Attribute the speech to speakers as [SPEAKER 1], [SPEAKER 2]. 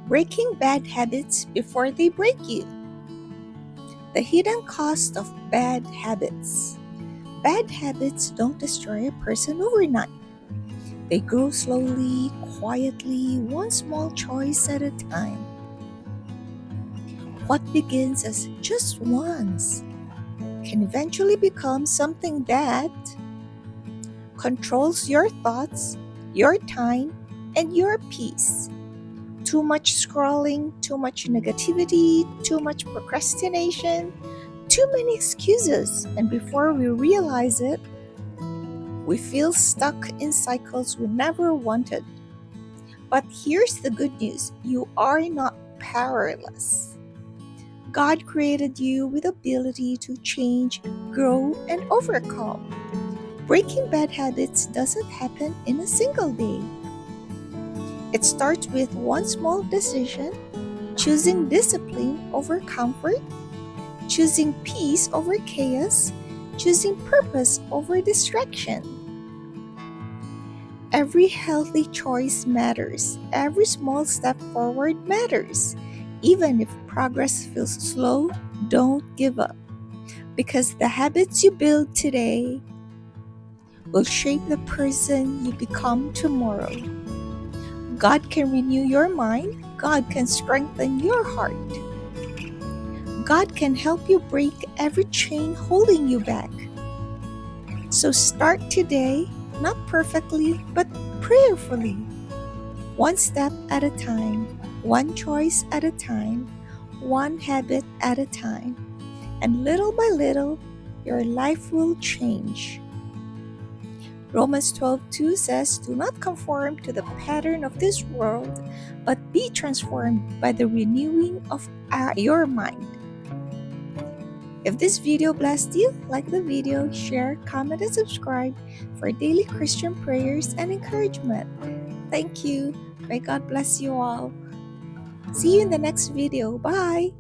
[SPEAKER 1] Breaking bad habits before they break you. The hidden cost of bad habits. Bad habits don't destroy a person overnight. They grow slowly, quietly, one small choice at a time. What begins as just once can eventually become something that controls your thoughts, your time, and your peace. Too much scrolling, too much negativity, too much procrastination, too many excuses, and before we realize it, we feel stuck in cycles we never wanted. But here's the good news: you are not powerless. God created you with ability to change, grow, and overcome. Breaking bad habits doesn't happen in a single day. It starts with one small decision, choosing discipline over comfort, choosing peace over chaos, choosing purpose over distraction. Every healthy choice matters. Every small step forward matters. Even if progress feels slow, don't give up. Because the habits you build today will shape the person you become tomorrow. God can renew your mind. God can strengthen your heart. God can help you break every chain holding you back. So start today, not perfectly, but prayerfully. One step at a time, one choice at a time, one habit at a time. And little by little, your life will change. Romans 12:2 says, "Do not conform to the pattern of this world, but be transformed by the renewing of your mind." If this video blessed you, like the video, share, comment, and subscribe for daily Christian prayers and encouragement. Thank you. May God bless you all. See you in the next video. Bye.